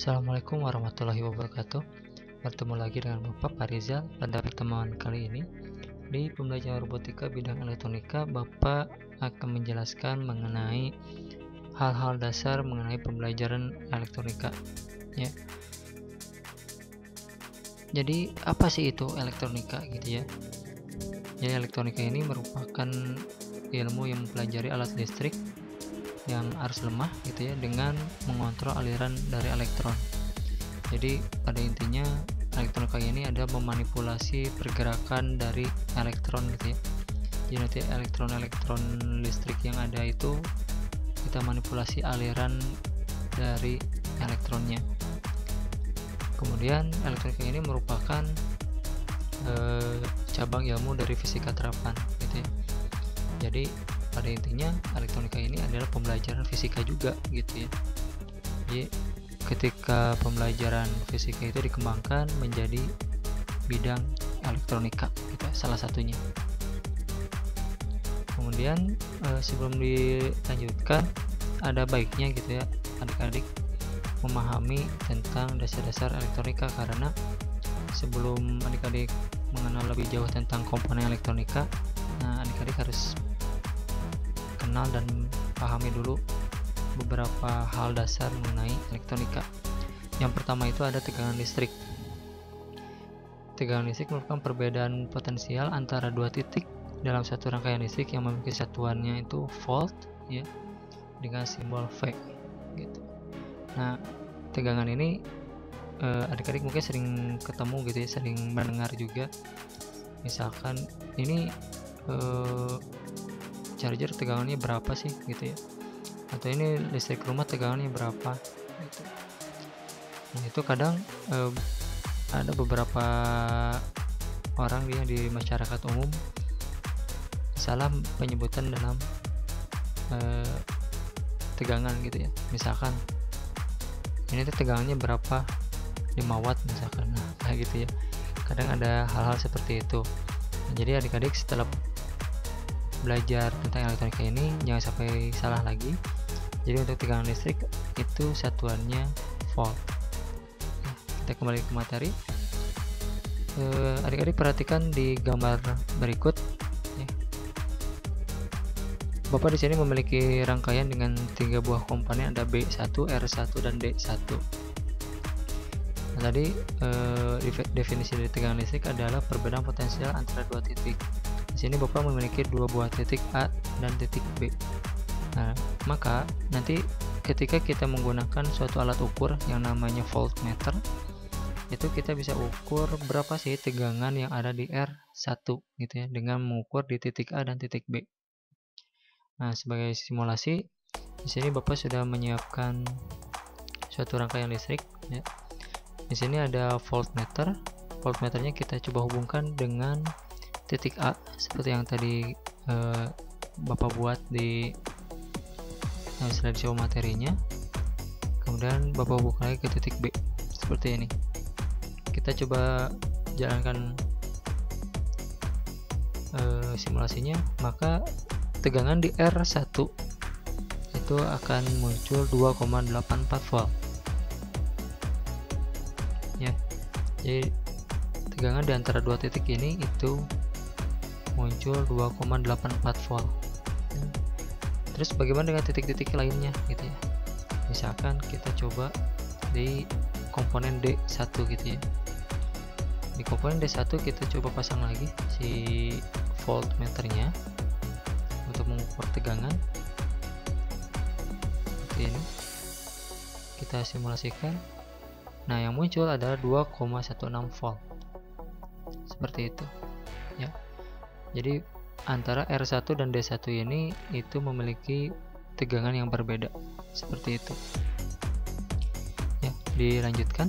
Assalamualaikum warahmatullahi wabarakatuh. Bertemu lagi dengan Bapak Rizal. Pada pertemuan kali ini di pembelajaran robotika bidang elektronika, Bapak akan menjelaskan mengenai hal-hal dasar mengenai pembelajaran elektronika ya. Jadi apa sih itu elektronika gitu ya? Jadi elektronika ini merupakan ilmu yang mempelajari alat listrik yang arus lemah gitu ya, dengan mengontrol aliran dari elektron. Jadi pada intinya elektronika ini ada memanipulasi pergerakan dari elektron gitu ya. Jadi nanti elektron listrik yang ada itu kita manipulasi aliran dari elektronnya. Kemudian elektronika ini merupakan cabang ilmu dari fisika terapan gitu ya. Jadi pada intinya elektronika ini adalah pembelajaran fisika juga gitu ya. Jadi ketika pembelajaran fisika itu dikembangkan menjadi bidang elektronika gitu ya, salah satunya. Kemudian sebelum dilanjutkan ada baiknya gitu ya adik-adik memahami tentang dasar-dasar elektronika, karena sebelum adik-adik mengenal lebih jauh tentang komponen elektronika, nah adik-adik harus kenal dan pahami dulu beberapa hal dasar mengenai elektronika. Yang pertama itu ada tegangan listrik. Tegangan listrik merupakan perbedaan potensial antara dua titik dalam satu rangkaian listrik yang memiliki satuannya itu volt ya, dengan simbol V gitu. Nah, tegangan ini adik-adik mungkin sering ketemu gitu ya, sering mendengar juga. Misalkan ini charger tegangannya berapa sih gitu ya, atau ini listrik rumah tegangannya berapa gitu. Nah, itu kadang ada beberapa orang di masyarakat umum salah penyebutan dalam tegangan gitu ya. Misalkan ini tuh tegangannya berapa, 5 watt misalkan. Nah, kayak gitu ya, kadang ada hal-hal seperti itu. Nah, jadi adik-adik setelah belajar tentang elektronika ini jangan sampai salah lagi. Jadi untuk tegangan listrik itu satuannya volt. Kita kembali ke materi. Adik-adik perhatikan di gambar berikut ya. Bapak di sini memiliki rangkaian dengan 3 buah komponen, ada B1, R1 dan D1. Nah, tadi definisi dari tegangan listrik adalah perbedaan potensial antara dua titik. Di sini Bapak memiliki 2 buah titik A dan titik B. Nah, maka nanti ketika kita menggunakan suatu alat ukur yang namanya voltmeter, itu kita bisa ukur berapa sih tegangan yang ada di R1 gitu ya, dengan mengukur di titik A dan titik B. Nah, sebagai simulasi, di sini Bapak sudah menyiapkan suatu rangkaian listrik ya. Di sini ada voltmeter. Voltmeternya kita coba hubungkan dengan titik A seperti yang tadi Bapak buat di slideshow materinya. Kemudian Bapak hubungkan lagi ke titik B seperti ini. Kita coba jalankan simulasinya, maka tegangan di R1 itu akan muncul 2,84 volt ya. Jadi tegangan di antara dua titik ini itu muncul 2,84 volt. Terus bagaimana dengan titik-titik lainnya gitu ya? Misalkan kita coba di komponen D1 gitu ya. Di komponen D1 kita coba pasang lagi si voltmeternya untuk mengukur tegangan. Seperti ini. Kita simulasikan. Nah, yang muncul adalah 2,16 volt. Seperti itu. Ya. Jadi antara R1 dan D1 ini itu memiliki tegangan yang berbeda seperti itu ya. Dilanjutkan.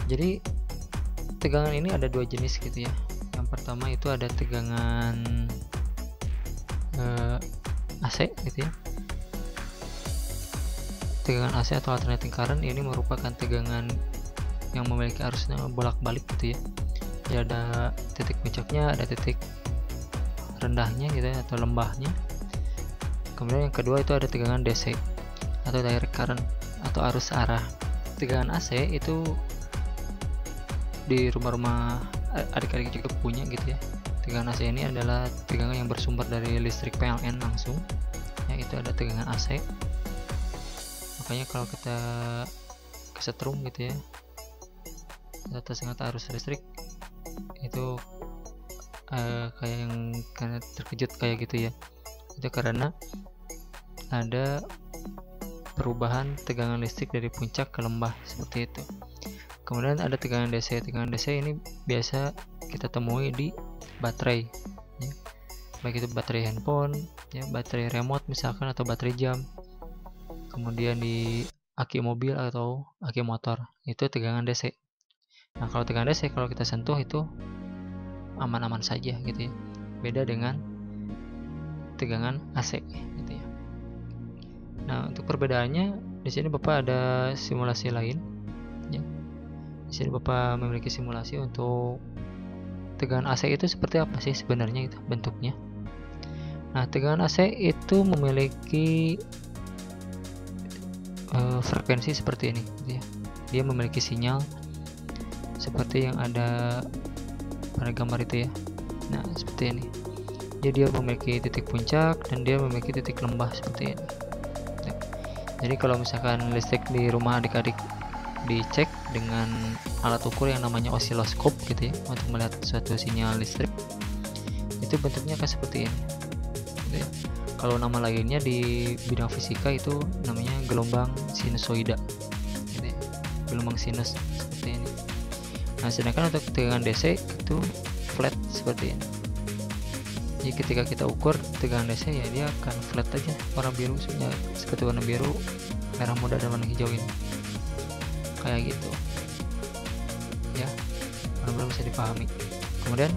Jadi tegangan ini ada 2 jenis gitu ya. Yang pertama itu ada tegangan AC gitu ya. Tegangan AC atau alternating current ini merupakan tegangan yang memiliki arusnya bolak-balik gitu ya. Ya, ada titik puncaknya, ada titik rendahnya gitu ya, atau lembahnya. Kemudian yang kedua itu ada tegangan DC atau direct current. atau arus arah. Tegangan AC itu di rumah-rumah adik-adik juga punya gitu ya. Tegangan AC ini adalah tegangan yang bersumber dari listrik PLN langsung ya, itu ada tegangan AC. Makanya kalau kita kesetrum gitu ya, kita tersengat arus listrik itu kayak yang karena terkejut kayak gitu ya, itu karena ada perubahan tegangan listrik dari puncak ke lembah seperti itu. Kemudian ada tegangan DC. Tegangan DC ini biasa kita temui di baterai ya. Baik itu baterai handphone ya, baterai remote misalkan, atau baterai jam. Kemudian di aki mobil atau aki motor, itu tegangan DC. Nah, kalau tegangan DC kalau kita sentuh itu aman-aman saja gitu ya. Beda dengan tegangan AC gitu ya. Nah, untuk perbedaannya di sini Bapak ada simulasi lain ya. Di sini Bapak memiliki simulasi untuk tegangan AC itu seperti apa sih sebenarnya itu bentuknya. Nah, tegangan AC itu memiliki frekuensi seperti ini gitu ya. Dia memiliki sinyal seperti yang ada pada gambar itu ya. Nah, seperti ini. Jadi dia memiliki titik puncak dan dia memiliki titik lembah seperti ini. Jadi kalau misalkan listrik di rumah adik-adik dicek dengan alat ukur yang namanya osiloskop gitu ya, untuk melihat suatu sinyal listrik, itu bentuknya akan seperti ini gitu ya. Kalau nama lainnya di bidang fisika itu namanya gelombang sinusoida gitu ya, gelombang sinus seperti ini. Nah, sedangkan untuk tegangan DC itu flat seperti ini. Jadi ketika kita ukur tegangan DC ya, dia akan flat aja, warna biru seperti warna biru, merah muda, dan warna hijau ini kayak gitu ya, mudah-mudahan bisa dipahami. Kemudian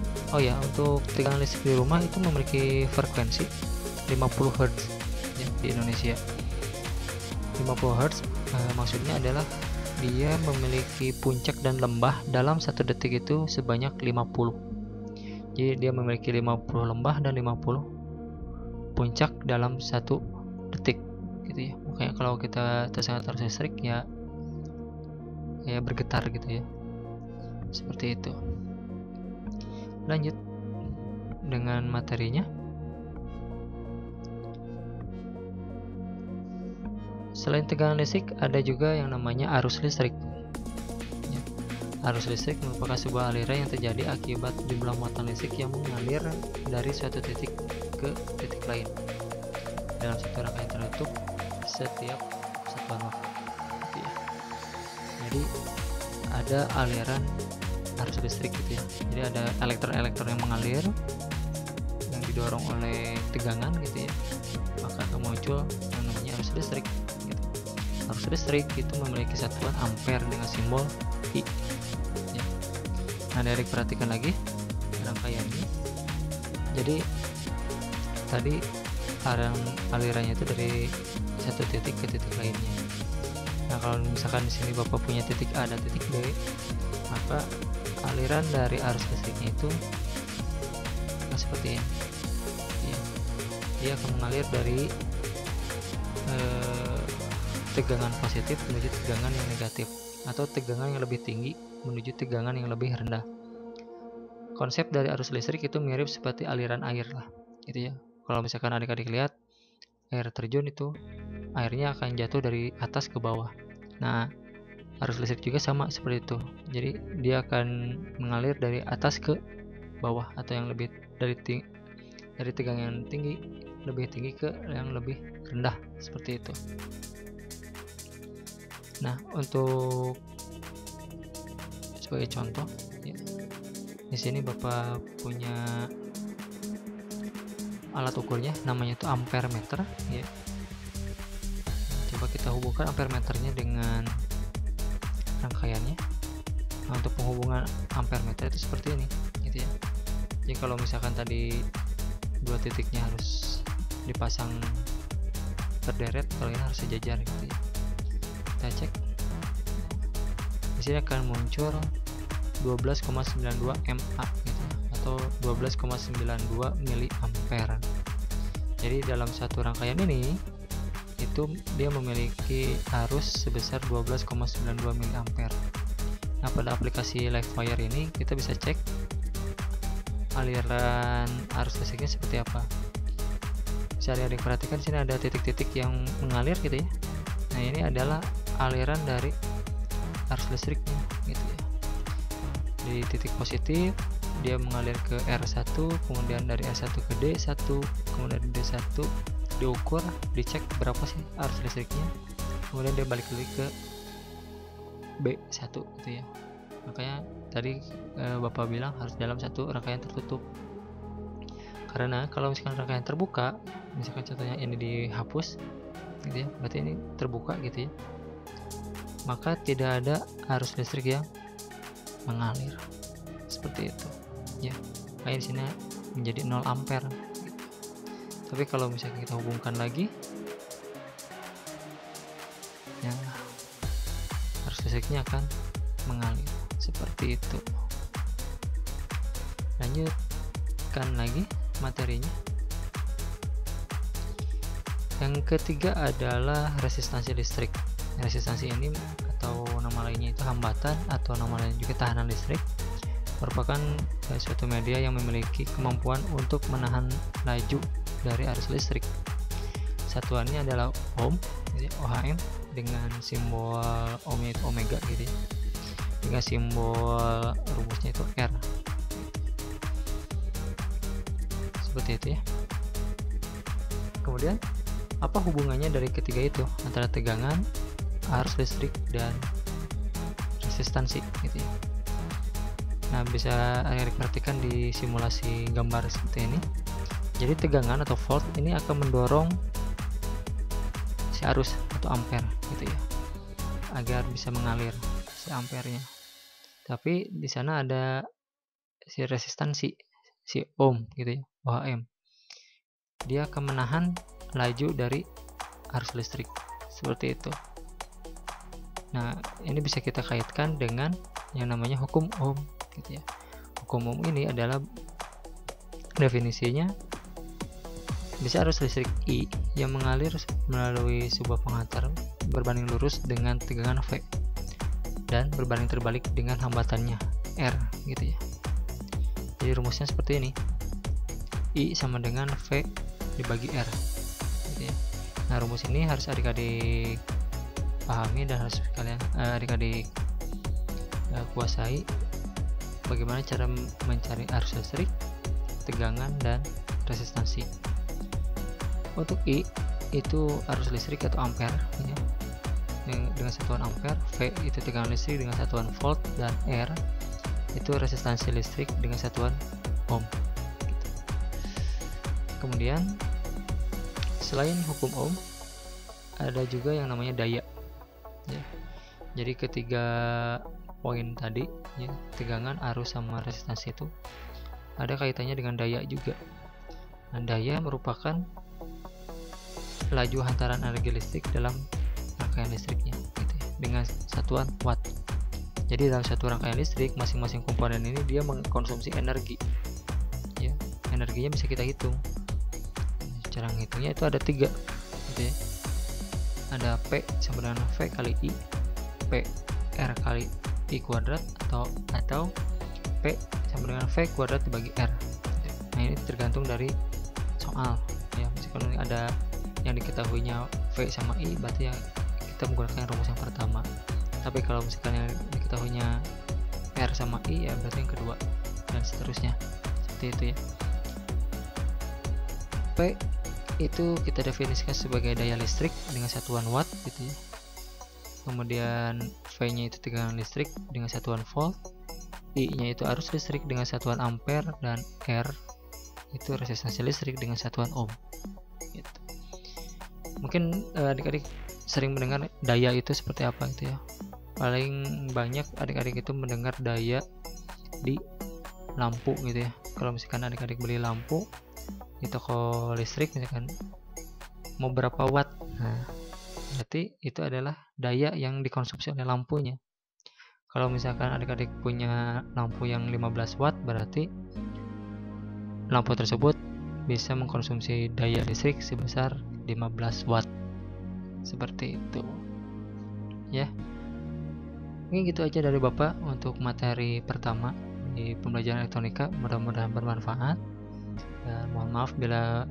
untuk tegangan listrik di rumah itu memiliki frekuensi 50 Hz ya, di Indonesia. 50 Hz maksudnya adalah dia memiliki puncak dan lembah dalam 1 detik itu sebanyak 50. Jadi dia memiliki 50 lembah dan 50 puncak dalam 1 detik gitu ya. Makanya kalau kita tersengat arus listrik ya bergetar gitu ya, seperti itu. Lanjut dengan materinya. Selain tegangan listrik, ada juga yang namanya arus listrik. Arus listrik merupakan sebuah aliran yang terjadi akibat jumlah muatan listrik yang mengalir dari suatu titik ke titik lain dalam satu rangkaian tertutup setiap satuan waktu. Gitu ya. Jadi ada aliran arus listrik gitu ya. Jadi ada elektron-elektron yang mengalir yang didorong oleh tegangan gitu ya. Maka akan muncul yang namanya arus listrik. Gitu. Arus listrik itu memiliki satuan ampere dengan simbol I. Nah, dari perhatikan lagi rangkaiannya. Jadi tadi alirannya itu dari satu titik ke titik lainnya. Nah, kalau misalkan di sini Bapak punya titik A dan titik B, maka aliran dari arus listriknya itu seperti ini. Ya. Dia akan mengalir dari tegangan positif menuju tegangan yang negatif, atau tegangan yang lebih tinggi menuju tegangan yang lebih rendah. Konsep dari arus listrik itu mirip seperti aliran air lah gitu ya. Kalau misalkan adik-adik lihat air terjun itu airnya akan jatuh dari atas ke bawah. Nah, arus listrik juga sama seperti itu. Jadi dia akan mengalir dari atas ke bawah, atau yang lebih dari tegangan yang tinggi lebih tinggi ke yang lebih rendah seperti itu. Nah, untuk sebagai contoh ya, di sini Bapak punya alat ukurnya, namanya itu ampere meter ya. Coba kita hubungkan ampere meternya dengan rangkaiannya. Nah, untuk penghubungan ampere meter itu seperti ini gitu ya. Jadi kalau misalkan tadi dua titiknya harus dipasang berderet, kalau ini harus sejajar gitu ya. Kita cek. Di sini akan muncul 12,92 mA gitu, atau 12,92 miliampere. Jadi dalam satu rangkaian ini itu dia memiliki arus sebesar 12,92 mA. Nah, pada aplikasi LiveWire ini kita bisa cek aliran arus listriknya seperti apa. Bisa adik perhatikan sini ada titik-titik yang mengalir gitu ya. Nah, ini adalah aliran dari arus listriknya gitu ya. Di titik positif dia mengalir ke R1, kemudian dari R1 ke D1, kemudian D1 diukur, dicek berapa sih arus listriknya, kemudian dia balik lagi ke B1 gitu ya. Makanya tadi Bapak bilang harus dalam satu rangkaian tertutup, karena kalau misalkan rangkaian terbuka, misalkan contohnya ini dihapus gitu ya, berarti ini terbuka gitu ya, maka tidak ada arus listrik yang mengalir seperti itu ya. Kayak di sini menjadi 0 ampere. Tapi kalau misalnya kita hubungkan lagi, ya, arus listriknya akan mengalir seperti itu. Lanjutkan lagi materinya. Yang ketiga adalah resistansi listrik. Resistansi ini atau nama lainnya itu hambatan, atau nama lain juga tahanan listrik, merupakan suatu media yang memiliki kemampuan untuk menahan laju dari arus listrik. Satuannya adalah ohm, OHM, dengan simbol ohmnya itu omega gitu ya, dengan simbol rumusnya itu R, seperti itu ya. Kemudian apa hubungannya dari ketiga itu antara tegangan, arus listrik, dan resistansi gitu ya. Nah, bisa diperhatikan di simulasi gambar seperti ini. Jadi tegangan atau volt ini akan mendorong si arus atau ampere gitu ya, agar bisa mengalir si ampernya. Tapi di sana ada si resistansi, si ohm gitu ya, OHM. Dia akan menahan laju dari arus listrik seperti itu. Nah, ini bisa kita kaitkan dengan yang namanya hukum ohm gitu ya. Hukum ohm ini adalah definisinya, bisa arus listrik I yang mengalir melalui sebuah penghantar berbanding lurus dengan tegangan V dan berbanding terbalik dengan hambatannya R gitu ya. Jadi rumusnya seperti ini, I sama dengan V dibagi R gitu ya. Nah, rumus ini harus adik-adik pahami dan harus kalian adik-adik kuasai bagaimana cara mencari arus listrik, tegangan, dan resistansi. Untuk I itu arus listrik atau ampere ya, dengan satuan ampere, V itu tegangan listrik dengan satuan volt, dan R itu resistansi listrik dengan satuan ohm gitu. Kemudian selain hukum ohm ada juga yang namanya daya ya. Jadi ketiga poin tadi ya, tegangan, arus, sama resistansi itu ada kaitannya dengan daya juga. Nah, daya merupakan laju hantaran energi listrik dalam rangkaian listriknya gitu ya, dengan satuan watt. Jadi dalam satu rangkaian listrik, masing-masing komponen ini dia mengkonsumsi energi ya. Energinya bisa kita hitung. Cara menghitungnya itu ada 3 gitu ya. Ada P sama dengan V kali I, P R kali I kuadrat, atau P sama dengan V kuadrat dibagi R. Nah, ini tergantung dari soal ya. Meskipun ada yang diketahuinya V sama I, berarti ya kita menggunakan rumus yang pertama. Tapi kalau misalkan yang diketahuinya R sama I, ya berarti yang kedua, dan seterusnya seperti itu ya. P itu kita definisikan sebagai daya listrik dengan satuan watt gitu ya. Kemudian V-nya itu tegangan listrik dengan satuan volt, I-nya itu arus listrik dengan satuan ampere, dan R itu resistansi listrik dengan satuan ohm gitu. Mungkin adik-adik sering mendengar daya itu seperti apa gitu ya. Paling banyak adik-adik itu mendengar daya di lampu gitu ya. Kalau misalkan adik-adik beli lampu di toko listrik misalkan mau berapa watt, nah berarti itu adalah daya yang dikonsumsi oleh lampunya. Kalau misalkan adik-adik punya lampu yang 15 watt, berarti lampu tersebut bisa mengkonsumsi daya listrik sebesar 15 watt seperti itu ya. Mungkin gitu aja dari Bapak untuk materi pertama di pembelajaran elektronika, mudah-mudahan bermanfaat, dan mohon maaf bila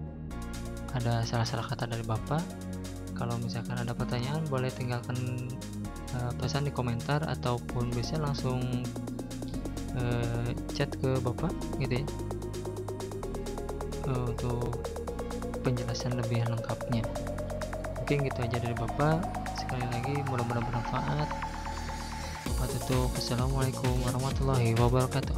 ada salah-salah kata dari Bapak. Kalau misalkan ada pertanyaan boleh tinggalkan pesan di komentar ataupun bisa langsung chat ke Bapak gitu ya, untuk penjelasan lebih lengkapnya. Mungkin gitu aja dari Bapak. Sekali lagi mudah-mudahan bermanfaat. Bapak tutup. Assalamualaikum warahmatullahi wabarakatuh.